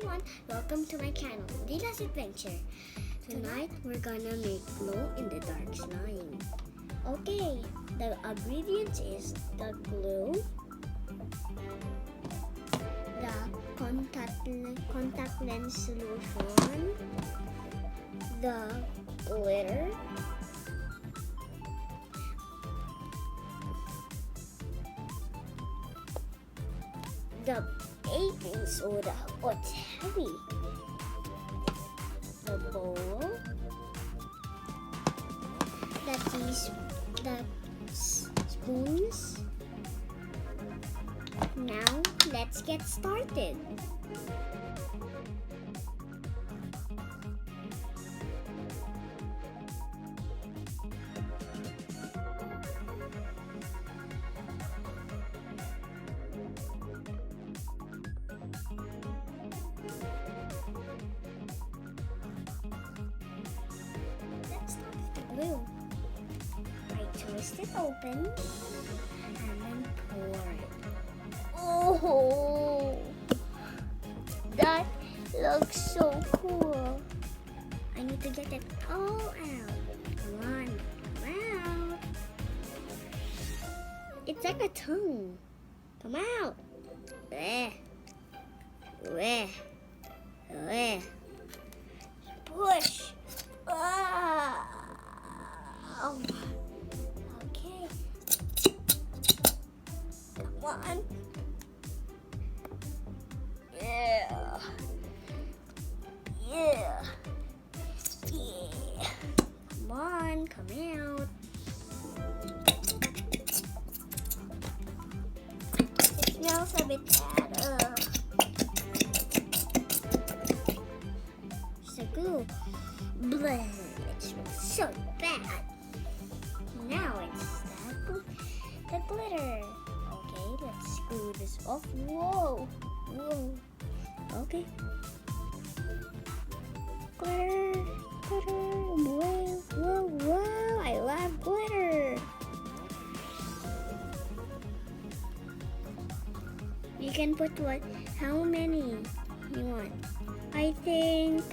everyone, welcome to my channel, Lila's Adventure. Tonight, we're gonna make glow-in-the-dark slime. Okay, the ingredients is the glue, the contact lens solution, the glitter, the baking soda. Oh, it's heavy. The bowl, the spoons. Now, let's get started. Glue. I twist it open and then pour it. Oh, that looks so cool. I need to get it all out. Come on, come out. It's like a tongue. Come out. Bleh. Bleh. Bleh. Push. Ah. Oh, okay. Come on. Yeah. Yeah. Yeah. Come on, come out. It smells a bit bad. So glue. Bleh. It smells so bad. Now it's the glitter. Okay, let's screw this off. Whoa, whoa. Okay. Glitter, glitter. Whoa, whoa, whoa. I love glitter. You can put what? How many you want? I think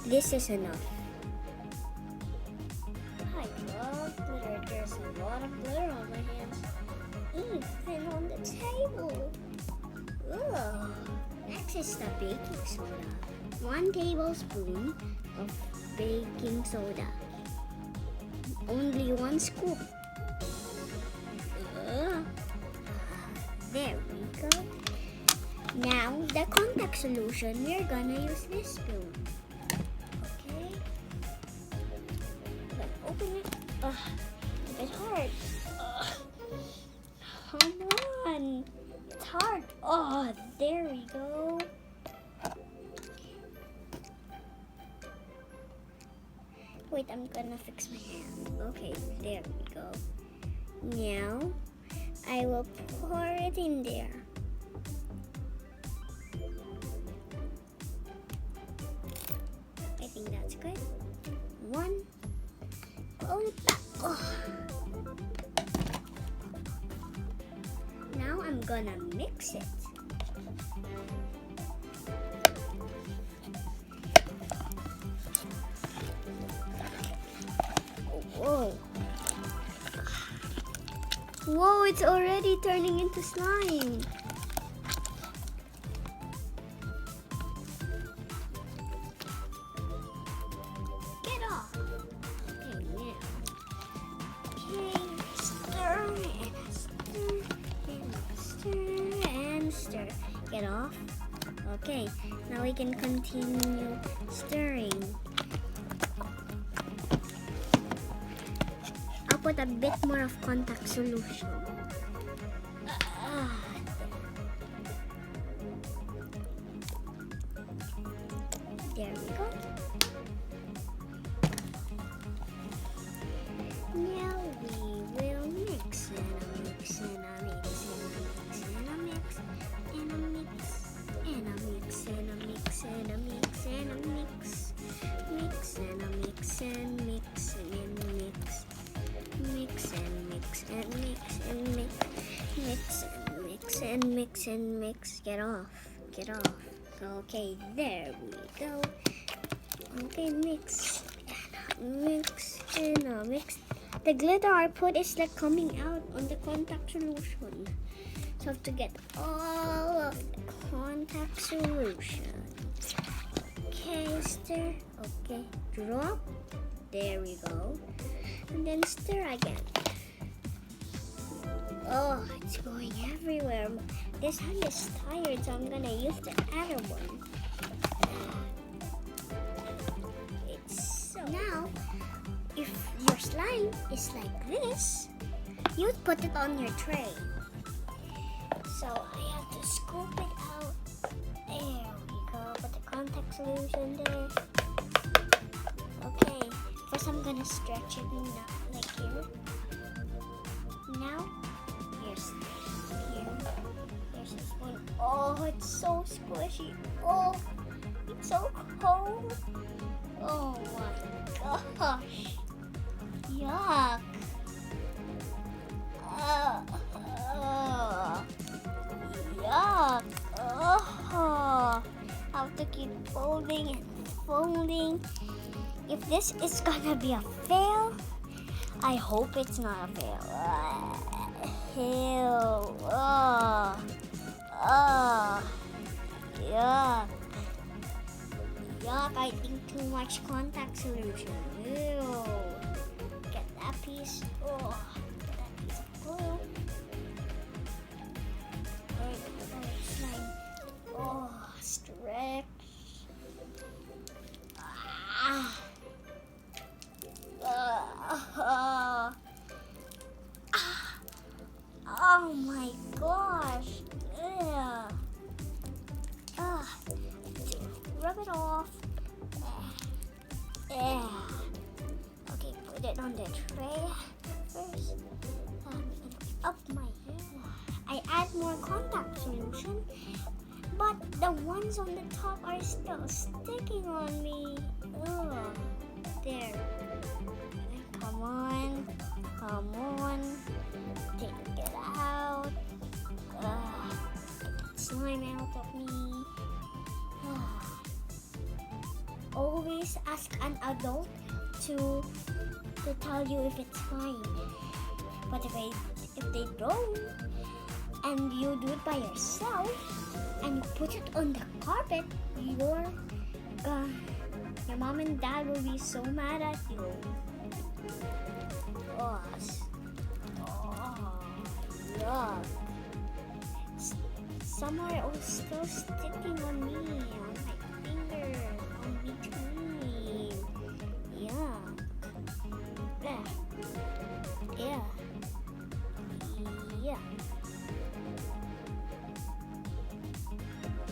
this is enough. I love glitter. There's a lot of glitter on my hands. Even on the table. Ugh. Next is the baking soda. 1 tablespoon of baking soda. Only 1 scoop. There we go. Now, the contact solution, we're gonna use this spoon. Okay. Open it. It's a bit hard. Come on. It's hard. Oh, there we go. Wait, I'm gonna fix my hand. Okay, there we go. Now, I will pour it in there. I think that's good. 1. Pull it back. Oh. Now I'm gonna mix it. Whoa. Whoa, it's already turning into slime. Get off. Okay, now. Okay, stir and stir. Get off. Okay, now we can continue stirring. I'll put a bit more of contact solution. There we go. Now we will mix and a mix and a mix and a mix and a mix and a mix and a mix and a mix and a mix and a mix and mix and mix and mix and mix and mix and mix mix and mix. Get off. Get off. Okay, there we go. Okay, mix. Mix and mix. The glitter I put is like coming out on the contact solution. So I have to get all of the contact solution. Okay, stir. Okay, drop. There we go. And then stir again. Oh, it's going everywhere. This hand is tired, so I'm gonna use the other one. It's so. Now, if your slime is like this, you put it on your tray. So I have to scoop it out. There we go. Put the contact solution there. Okay. First, I'm gonna stretch it like here. Now. Here's this one. Oh, it's so squishy. Oh, it's so cold. Oh my gosh. Yuck. Yuck. Oh, I have to keep folding and folding. If this is gonna be a fail, I hope it's not a fail. Ew. Yuck. Yuck, I think too much contact solution. Ew. Get that piece. Oh, get that piece of glue. Slime. Oh, stretch. Oh my gosh. Rub it off. Okay, put it on the tray first. Up my hair. I add more contact solution, but the ones on the top are still sticking on me. There. Come on. Come on. Take it out. Get that slime out of me. Always ask an adult to tell you if it's fine. But if they don't, and you do it by yourself, and you put it on the carpet, your mom and dad will be so mad at you. Oh, yuck. Some are still sticking on me, on my finger, on between. Yuck. Yeah.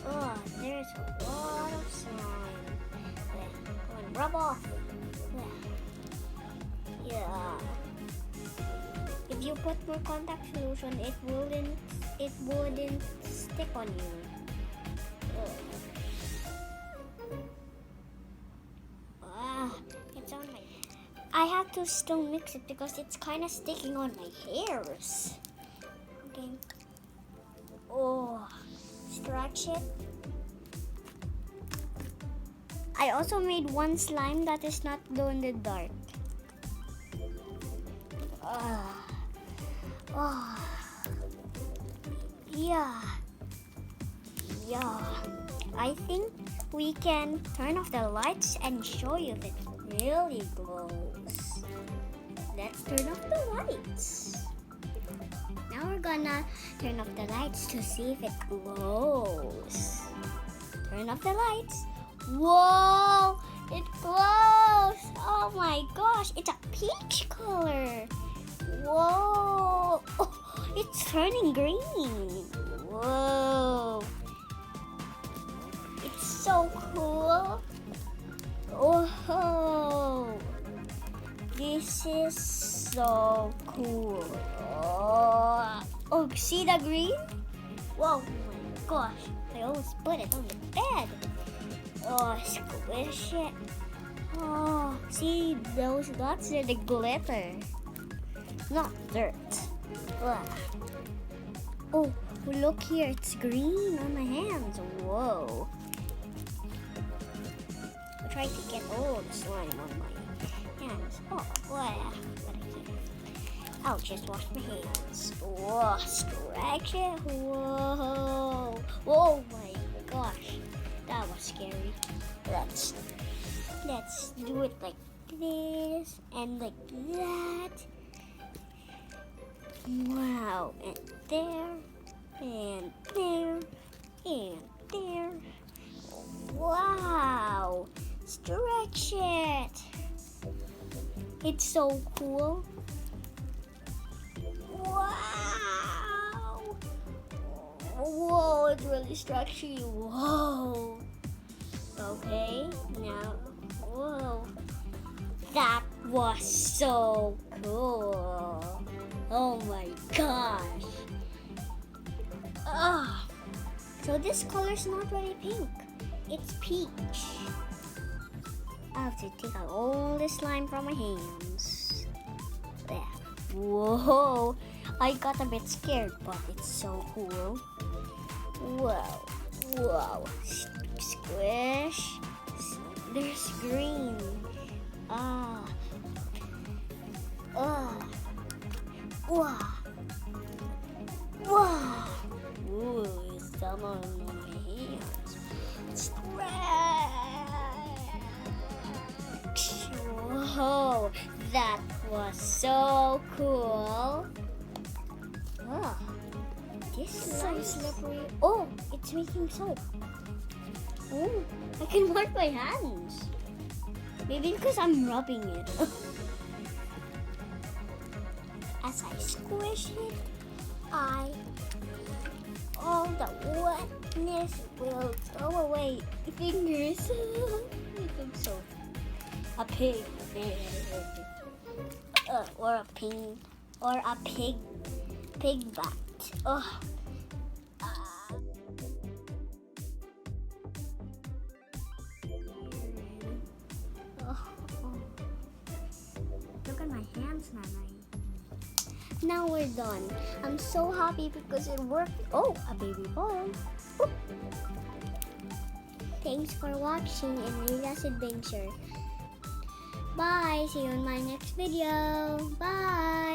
Oh, there's a lot of slime. Come on, rub off. Yeah. If you put more contact solution, it wouldn't stick on you. It's on my. I have to still mix it because it's kind of sticking on my hairs. Okay. Oh, stretch it. I also made one slime that is not glow in the dark. Yeah. I think we can turn off the lights and show you if it really glows. Let's turn off the lights. Now we're gonna turn off the lights to see if it glows. Turn off the lights. Whoa! It glows! Oh my gosh, it's a peach color. Whoa! Oh, it's turning green. Whoa! It's so cool. Oh, this is so cool. Oh, see the green? Whoa, my gosh. I almost put it on the bed. Oh, squish it. Oh, see those dots are the glitter, not dirt. Ugh. Oh, look here, it's green on my hands. Whoa. I'm trying to get all the slime on my hands. Oh, wow. I'll just wash my hands. Whoa, stretch it. Whoa. Oh my gosh. That was scary. Let's do it like this and like that. Wow. And there. And there. And there. Wow. Stretch it. It's so cool. Wow! Whoa, it's really stretchy. Whoa. Okay, now, whoa. That was so cool. Oh my gosh. So this color's not really pink. It's peach. I have to take out all the slime from my hands. There. Whoa, I got a bit scared, but it's so cool. Whoa, whoa, squish. There's green. Wow. Wow. Ooh, it's some on my hands. Stretch. Whoa, that was so cool. Oh, this is so slippery. Oh, it's making soap. Oh, I can wash my hands. Maybe because I'm rubbing it. As I squish it, all the wetness will go away. Fingers. Making soap. A pig. Or a pig bat. Oh. Look at my hands, Nanay. Now we're done. I'm so happy because it worked. Oh, a baby ball. Oop. Thanks for watching in Lila's adventure. Bye. See you in my next video. Bye.